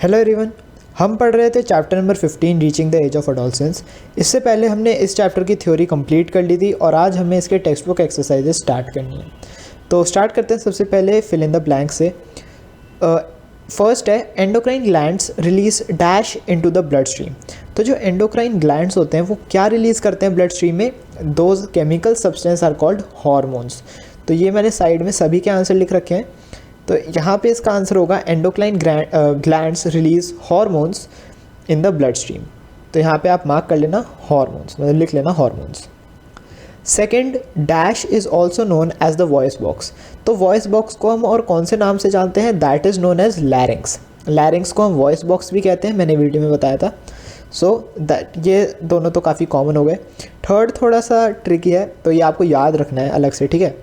Hello everyone, हम पढ़ रहे थे chapter number 15 reaching the age of adolescence. इससे पहले हमने इस चैप्टर की थ्योरी कंप्लीट कर ली थी और आज हमें इसके टेक्स्ट बुक एक्सरसाइजेस स्टार्ट करनी है। तो स्टार्ट करते हैं सबसे पहले फिल इन द ब्लैंक से। फर्स्ट है endocrine glands release dash into the blood stream. तो जो एंडोक्राइन ग्लैंड्स होते हैं वो क्या रिलीज़ करते हैं ब्लड स्ट्रीम में? Those chemical substance are called hormones. तो ये मैंने साइड में सभी के आंसर लिख रखे हैं। तो यहाँ पे इसका आंसर होगा endocrine glands release hormones in the blood stream. तो यहाँ पे आप मार्क कर लेना हार्मोन्स, मतलब लिख लेना hormones. Second, dash is also known as the voice box. तो वॉइस बॉक्स को हम और कौन से नाम से जानते हैं? That is known as larynx. Larynx को हम वॉइस बॉक्स भी कहते हैं, मैंने वीडियो में बताया था। सो दैट ये दोनों तो काफ़ी कॉमन हो गए। थर्ड थोड़ा सा ट्रिकी है, तो ये आपको याद रखना है अलग से, ठीक है।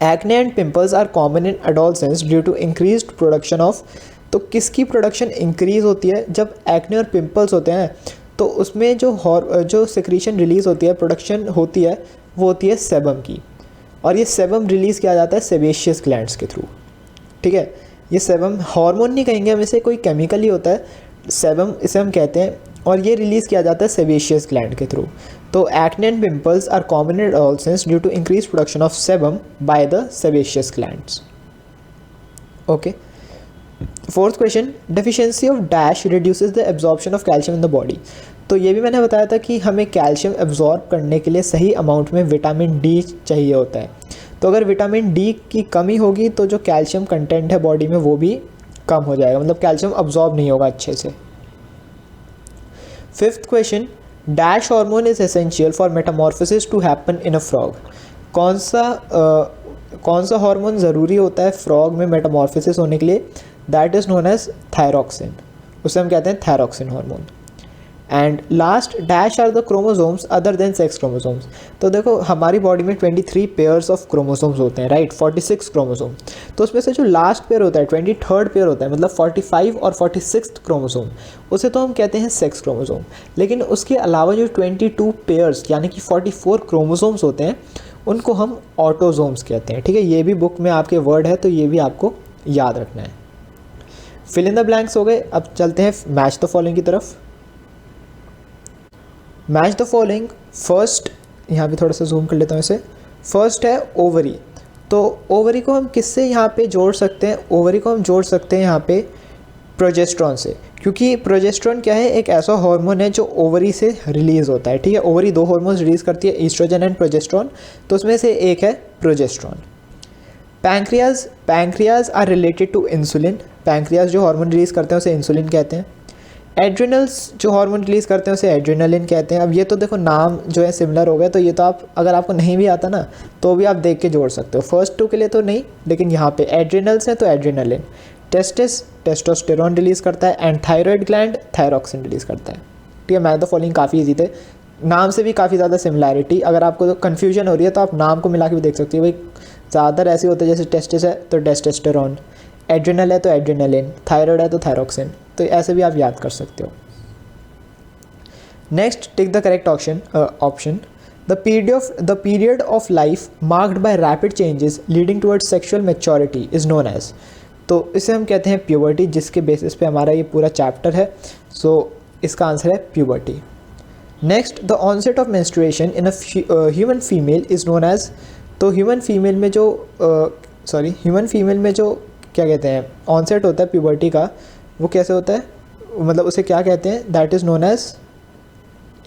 Acne and pimples are common in adolescence due to increased production of. तो किसकी प्रोडक्शन इंक्रीज होती है? जब एक्ने और पिंपल्स होते हैं तो उसमें जो सिक्रीशन रिलीज़ होती है, प्रोडक्शन होती है, वो होती है सेबम की। और ये सेबम रिलीज़ किया जाता है सेबेशियस ग्लैंड्स के थ्रू, ठीक है। ये सेबम हार्मोन नहीं कहेंगे हम इसे, कोई केमिकल ही होता है, सेबम इसे हम कहते हैं। और ये रिलीज़ किया जाता है सेबेशियस ग्लैंड के थ्रू। तो acne and pimples are common in adolescence due to increase production of sebum by the sebaceous glands. Okay. Fourth question, deficiency of dash reduces the absorption of calcium in the body. तो ये भी मैंने बताया था कि हमें calcium absorb करने के लिए सही अमाउंट में विटामिन डी चाहिए होता है। तो अगर विटामिन डी की कमी होगी तो जो कैल्शियम कंटेंट है बॉडी में वो भी कम हो जाएगा, मतलब कैल्शियम अब्जॉर्ब नहीं होगा अच्छे से। Fifth question, dash hormone is essential for metamorphosis to happen in a frog. कौन सा हार्मोन ज़रूरी होता है फ्रॉग में मेटामॉर्फोसिस होने के लिए? That is known as thyroxine. उसे हम कहते हैं thyroxine hormone. And last, dash are the chromosomes other than sex chromosomes. तो देखो हमारी बॉडी में 23 पेयर्स ऑफ क्रोमोसोम्स होते हैं, राइट, 46 क्रोमोसोम। तो उसमें से जो लास्ट पेयर होता है 23rd पेयर होता है, मतलब 45 और 46 क्रोमोसोम, उसे तो हम कहते हैं सेक्स क्रोमोसोम। लेकिन उसके अलावा जो 22 पेयर्स यानी कि 44 क्रोमोसोम्स होते हैं उनको हम ऑटोजोम्स कहते हैं, ठीक है। ये भी बुक में आपके वर्ड है, तो ये भी आपको याद रखना है। फिल इन द ब्लैंक्स हो गए। अब चलते हैं मैच द फॉलोइंग की तरफ। Match the following. फर्स्ट, यहाँ पे थोड़ा सा जूम कर लेता हूँ इसे। फर्स्ट है ओवरी। तो ओवरी को हम किससे यहाँ पे जोड़ सकते हैं? ओवरी को हम जोड़ सकते हैं यहाँ पे प्रोजेस्ट्रॉन से, क्योंकि प्रोजेस्ट्रॉन क्या है? एक ऐसा हार्मोन है जो ओवरी से रिलीज़ होता है, ठीक है। ओवरी 2 हार्मोन्स रिलीज़ करती है, ईस्ट्रोजन एंड प्रोजेस्ट्रॉन। तो उसमें से एक है progesterone. Pancreas are related to insulin. Pancreas जो हार्मोन रिलीज़ करते हैं उसे इंसुलिन कहते हैं। एड्रिनल्स जो हार्मोन रिलीज़ करते हैं उसे एड्रिनलिन कहते हैं। अब ये तो देखो नाम जो है सिमिलर हो गया, तो ये तो आप अगर आपको नहीं भी आता ना तो भी आप देख के जोड़ सकते हो। फर्स्ट 2 के लिए तो नहीं, लेकिन यहाँ पे एड्रिनल्स है तो एड्रिनलिन। टेस्टिस टेस्टोस्टेरोन रिलीज़ करता है and thyroid gland thyroxine release करता है, ठीक है। मैच द फॉलोइंग काफ़ी ईजी थे, नाम से भी काफ़ी ज़्यादा सिमिलैरिटी। अगर आपको कन्फ्यूजन हो रही है तो आप नाम को मिला के भी देख सकते हो। भाई ज़्यादातर ऐसे होते हैं, जैसे टेस्टिस है तो टेस्टोस्टेरोन, एड्रिनल है तो एड्रिनलिन, थायराइड है तो थायरॉक्सिन, तो ऐसे भी आप याद कर सकते हो। Next, tick the correct option. The period of life marked by rapid changes leading towards sexual maturity is known as. तो इसे हम कहते हैं प्यूबर्टी, जिसके बेसिस पे हमारा ये पूरा चैप्टर है। सो इसका आंसर है puberty. Next, the onset of menstruation in a human female is known as. तो ह्यूमन फीमेल में जो क्या कहते हैं ऑनसेट होता है प्यूबर्टी का, वो कैसे होता है, मतलब उसे क्या कहते हैं? दैट इज़ नोन एज,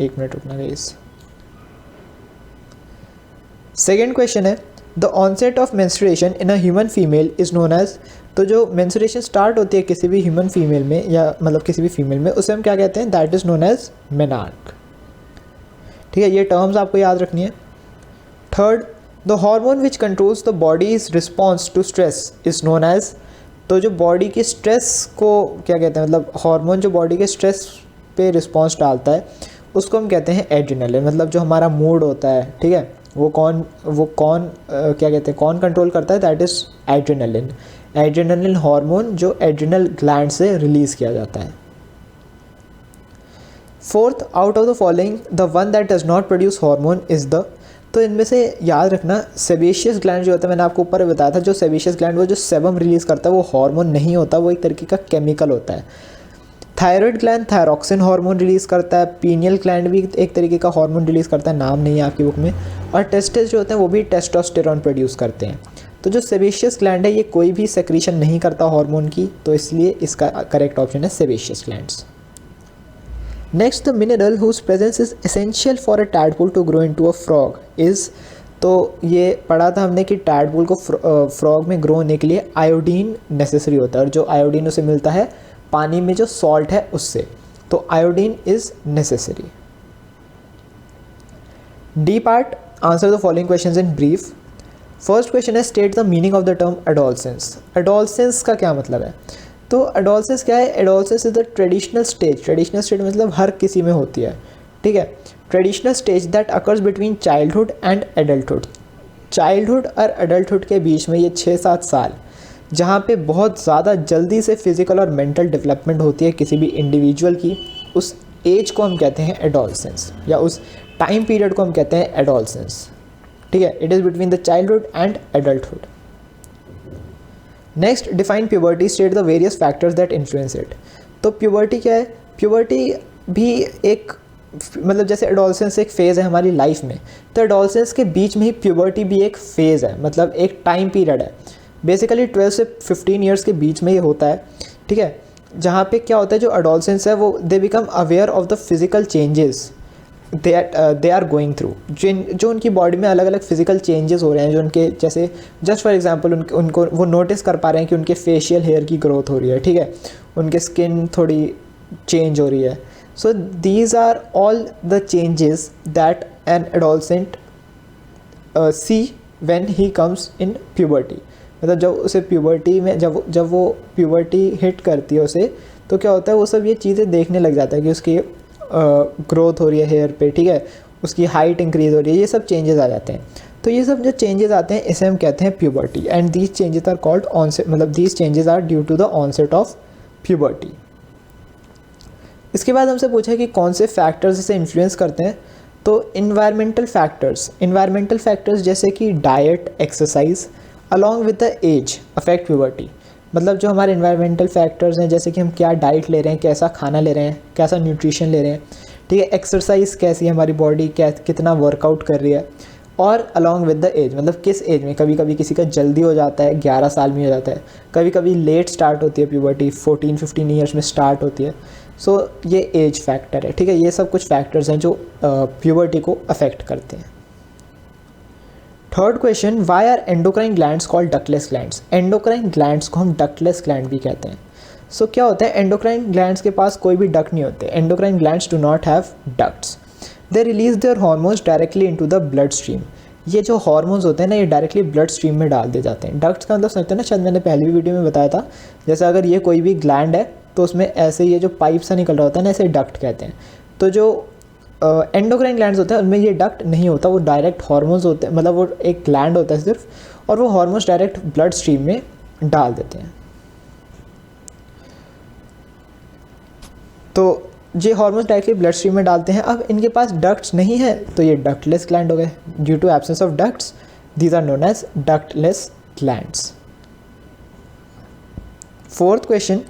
एक मिनट रुकना गाइस। सेकेंड क्वेश्चन है, the onset of menstruation in a human female is known as. तो जो मेंस्ट्रुएशन स्टार्ट होती है किसी भी ह्यूमन फीमेल में, या मतलब किसी भी फीमेल में, उसे हम क्या कहते हैं? That is known as menarche, ठीक है। ये टर्म्स आपको याद रखनी है। Third, the hormone which controls the body's response to stress is known as. तो जो बॉडी की स्ट्रेस को क्या कहते हैं, मतलब हार्मोन जो बॉडी के स्ट्रेस पे रिस्पॉन्स डालता है उसको हम कहते हैं एड्रिनलिन। मतलब जो हमारा मूड होता है, ठीक है, वो कौन क्या कहते हैं, कौन कंट्रोल करता है? That is adrenaline. Adrenaline hormone जो एड्रिनल ग्लैंड से रिलीज़ किया जाता है। Fourth, out of the following the one that does not produce hormone is the. तो इनमें से याद रखना सेबेशियस ग्लैंड जो होता है, मैंने आपको ऊपर बताया था, जो सेबेशियस ग्लैंड वो जो सेबम रिलीज़ करता है वो हार्मोन नहीं होता, वो एक तरीके का केमिकल होता है। Thyroid gland thyroxine hormone release करता है। पीनियल ग्लैंड भी एक तरीके का हार्मोन रिलीज़ करता है, नाम नहीं है आपकी बुक में। और टेस्टिस जो होते हैं वो भी टेस्टोस्टेरॉन प्रोड्यूस करते हैं। तो जो सेबेशियस ग्लैंड है ये कोई भी सेक्रीशन नहीं करता हार्मोन की, तो इसलिए इसका करेक्ट ऑप्शन है sebaceous glands. Next, the mineral whose presence is essential for a tadpole to grow into a frog is, तो ये पढ़ा था हमने कि टैडपोल को फ्रॉग में ग्रो होने के लिए आयोडीन नेसेसरी होता है, और जो आयोडीन उसे मिलता है पानी में जो सॉल्ट है उससे, तो iodine is necessary. D part, answer the following questions in brief. First question है state the meaning of the term adolescence. Adolescence का क्या मतलब है? तो एडोलसेंस क्या है? Adolescence is the traditional stage. Traditional stage मतलब हर किसी में होती है, ठीक है। Traditional stage that occurs between childhood and adulthood. Childhood और एडल्टहुड के बीच में ये 6-7 साल जहाँ पे बहुत ज़्यादा जल्दी से फिजिकल और मेंटल डेवलपमेंट होती है किसी भी इंडिविजुअल की, उस एज को हम कहते हैं एडोलसेंस, या उस टाइम पीरियड को हम कहते हैं एडोलसेंस, ठीक है। It is between the childhood and adulthood. Next, define puberty, state the various factors that influence it. तो प्यूबर्टी क्या है? प्यूबर्टी भी एक मतलब जैसे एडोलसेंस एक फ़ेज़ है हमारी लाइफ में, तो एडोलसेंस के बीच में ही प्यूबर्टी भी एक फ़ेज़ है, मतलब एक टाइम पीरियड है। बेसिकली 12 से 15 ईयर्स के बीच में ये होता है, ठीक है। जहाँ पे क्या होता है, जो एडोलसेंस है वो they become aware of the physical changes they are going through, जो उनकी बॉडी में अलग अलग फिजिकल चेंजेस हो रहे हैं, जो उनके जैसे जस्ट फॉर एग्जांपल उनको वो नोटिस कर पा रहे हैं कि उनके फेशियल हेयर की ग्रोथ हो रही है, ठीक है, उनके स्किन थोड़ी चेंज हो रही है। So these are all the changes that an adolescent see when he comes in puberty. मतलब जब उसे प्यूबर्टी में जब वो प्यूबर्टी हिट करती है उसे, तो क्या होता है, वो सब ये चीज़ें देखने लग जाता है कि उसकी ग्रोथ हो रही है हेयर पे, ठीक है, उसकी हाइट इंक्रीज़ हो रही है, ये सब चेंजेस आ जाते हैं। तो ये सब जो चेंजेस आते हैं इसे हम कहते हैं puberty, and these changes are called onset, मतलब these changes are due to the onset of puberty. इसके बाद हमसे पूछा कि कौन से फैक्टर्स इसे इन्फ्लुएंस करते हैं। तो इन्वायरमेंटल फैक्टर्स जैसे कि diet, exercise along with the age affect puberty. मतलब जो हमारे इन्वायरमेंटल फैक्टर्स हैं, जैसे कि हम क्या डाइट ले रहे हैं, कैसा खाना ले रहे हैं, कैसा न्यूट्रिशन ले रहे हैं, ठीक है, एक्सरसाइज कैसी है हमारी बॉडी, कितना वर्कआउट कर रही है, और अलॉन्ग विद द एज मतलब किस एज में, कभी कभी किसी का जल्दी हो जाता है 11 साल में हो जाता है, कभी कभी लेट स्टार्ट होती है प्यूबर्टी, 14-15 ईयर्स में स्टार्ट होती है। सो ये एज फैक्टर है, ठीक है। ये सब कुछ फैक्टर्स हैं जो प्यूबर्टी को अफेक्ट करते हैं। Third question, why are endocrine glands called ductless glands. Endocrine glands को हम डक्टलेस ग्लैंड भी कहते हैं। सो क्या होता है, एंडोक्राइन ग्लैंड्स के पास कोई भी डक्ट नहीं होते। Endocrine glands do not have ducts, they release there hormones directly into the blood stream. ये जो हार्मोन्स होते हैं ना, ये डायरेक्टली ब्लड स्ट्रीम में डाल दिए जाते हैं। डक्ट्स का मतलब समझते हैं ना, शायद मैंने पहली भी वीडियो में बताया था, जैसे अगर ये कोई भी ग्लैंड है तो उसमें ऐसे ये जो पाइप सा निकल रहा होता है ना, ऐसे डक्ट कहते हैं। तो जो एंडोक्राइन ग्लैंड्स होते हैं उनमें ये डक्ट नहीं होता, वो डायरेक्ट हार्मोन्स होते हैं, मतलब वो एक ग्लैंड होता है सिर्फ, और वो हार्मोन्स डायरेक्ट ब्लड स्ट्रीम में डाल देते हैं। तो ये हार्मोन्स डायरेक्टली ब्लड स्ट्रीम में डालते हैं। अब इनके पास डक्ट्स नहीं है तो ये डक्टलेस ग्लैंड हो गए। Due to absence of ducts these are known as ductless glands. Fourth question,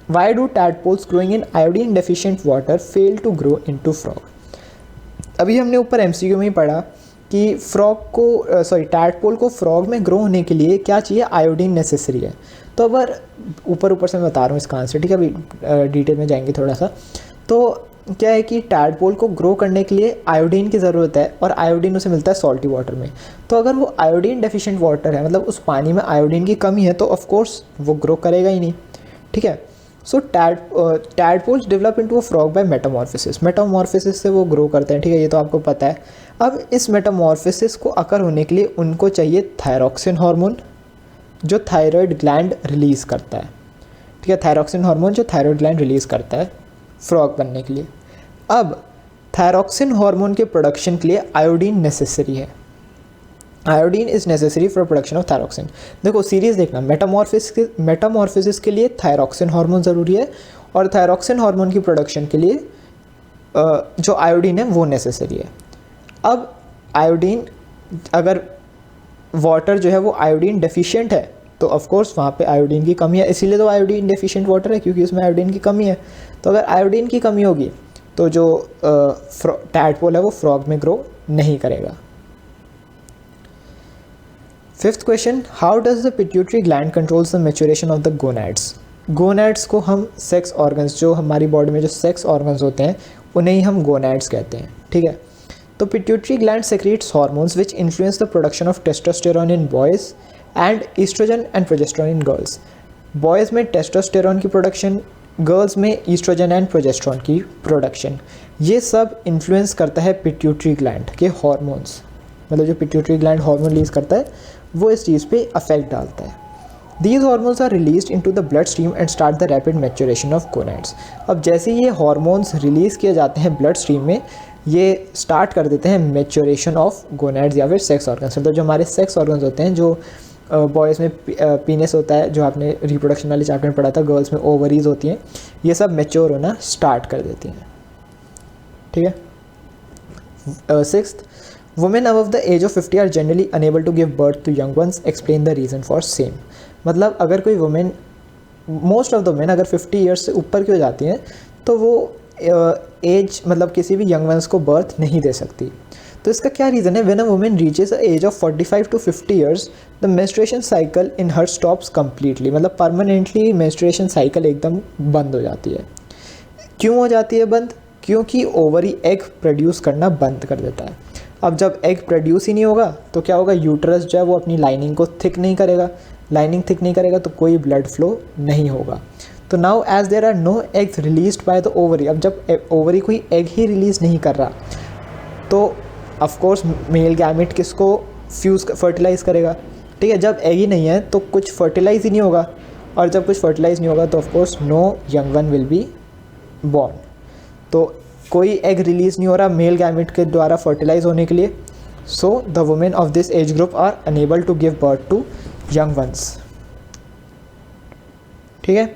why do tadpoles growing in iodine deficient water fail to grow into frog. अभी हमने ऊपर एमसीक्यू में ही पढ़ा कि टैडपोल को फ्रॉग में ग्रो होने के लिए क्या चाहिए, आयोडीन नेसेसरी है। तो अगर ऊपर से मैं बता रहा हूँ इसका आंसर, ठीक है, अभी डिटेल में जाएंगे थोड़ा सा। तो क्या है कि टैडपोल को ग्रो करने के लिए आयोडीन की ज़रूरत है, और आयोडीन उसे मिलता है सॉल्टी वाटर में। तो अगर वो आयोडीन डेफिशिएंट वाटर है, मतलब उस पानी में आयोडीन की कमी है, तो ऑफकोर्स वो ग्रो करेगा ही नहीं, ठीक है। So tadpoles develop into a frog by metamorphosis. Metamorphosis से वो ग्रो करते हैं, ठीक है, ये तो आपको पता है। अब इस मेटामॉर्फोसिस को अकर होने के लिए उनको चाहिए थायरॉक्सिन हार्मोन, जो थायराइड ग्लैंड रिलीज़ करता है, ठीक है, थायरॉक्सिन हार्मोन जो थायराइड ग्लैंड रिलीज़ करता है फ्रॉग बनने के लिए। अब थायरॉक्सिन हार्मोन के प्रोडक्शन के लिए आयोडीन नेसेसरी है। Iodine is necessary for production of thyroxine. देखो सीरीज देखना, मेटामॉर्फोसिस के लिए थायरॉक्सिन हार्मोन ज़रूरी है, और थायरॉक्सिन हार्मोन की प्रोडक्शन के लिए जो आयोडीन है वो नेसेसरी है। अब आयोडीन अगर वाटर जो है वो आयोडीन डेफिशिएंट है तो ऑफ कोर्स वहाँ पे आयोडीन की कमी है, इसीलिए तो आयोडीन डेफिशिएंट वाटर है, क्योंकि उसमें आयोडीन की कमी है। तो अगर आयोडीन की कमी होगी तो जो टैडपोल है वो फ्रॉग में ग्रो नहीं करेगा। Fifth question, how does the pituitary gland controls the maturation of the gonads. Gonads को हम सेक्स ऑर्गन्स, जो हमारी बॉडी में जो सेक्स ऑर्गन्स होते हैं उन्हें ही हम गोनैड्स कहते हैं, ठीक है। तो pituitary gland secretes hormones which influence the production of testosterone in boys and oestrogen and progesterone in girls. Boys में टेस्टोस्टेरोन की प्रोडक्शन, गर्ल्स में ईस्ट्रोजन एंड प्रोजेस्टेरोन की प्रोडक्शन, ये सब इन्फ्लुएंस करता है पिट्यूटरी ग्लैंड के हार्मोन्स। मतलब जो पिट्यूटरी ग्लैंड हार्मोन रिलीज करता है वो इस चीज़ पे अफेक्ट डालता है। These hormones are released into the bloodstream and start the rapid maturation of gonads. अब जैसे ये हार्मोन्स रिलीज़ किए जाते हैं ब्लड स्ट्रीम में, ये स्टार्ट कर देते हैं मैच्योरेशन ऑफ गोनैड्स या फिर सेक्स ऑर्गन्स। मतलब जो हमारे सेक्स ऑर्गन्स होते हैं, जो बॉयज़ में पीनस होता है, जो आपने रिप्रोडक्शन वाले चैप्टर में पढ़ा था, गर्ल्स में ओवरीज होती हैं, ये सब मैच्योर होना स्टार्ट कर देती हैं, ठीक है। Sixth, women above the age of 50 are generally unable to give birth to young ones, explain the reason for same. मतलब अगर कोई women, most of the women अगर 50 ईयर्स से ऊपर की हो जाती हैं तो वो एज मतलब किसी भी यंग वंस को बर्थ नहीं दे सकती। तो इसका क्या रीज़न है? When a women reaches the age of 45 to 50 years the menstruation cycle in her stops completely. मतलब परमानेंटली मेंस्ट्रुएशन साइकिल एकदम बंद हो जाती है। क्यों हो जाती है बंद? क्योंकि ओवरी एग प्रोड्यूस करना बंद कर देता है। अब जब एग प्रोड्यूस ही नहीं होगा तो क्या होगा? यूट्रस जो है वो अपनी लाइनिंग को थिक नहीं करेगा, लाइनिंग थिक नहीं करेगा तो कोई ब्लड फ्लो नहीं होगा। तो now as there are no eggs released by the ovary, अब जब ओवरी कोई एग ही रिलीज़ नहीं कर रहा तो ऑफ कोर्स मेल गैमेट किसको फर्टिलाइज़ करेगा, ठीक है। जब एग ही नहीं है तो कुछ फर्टिलाइज ही नहीं होगा, और जब कुछ फर्टिलाइज नहीं होगा तो of course no young one will be born. तो कोई एग रिलीज़ नहीं हो रहा मेल गैमेट के द्वारा फर्टिलाइज होने के लिए, so the women of this age group are unable to give birth to young ones, ठीक है।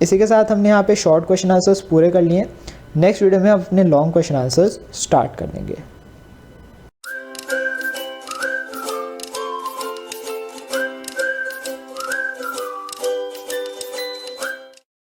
इसी के साथ हमने यहाँ पे शॉर्ट क्वेश्चन आंसर्स पूरे कर लिए। नेक्स्ट वीडियो में हम अपने लॉन्ग क्वेश्चन आंसर्स स्टार्ट कर देंगे।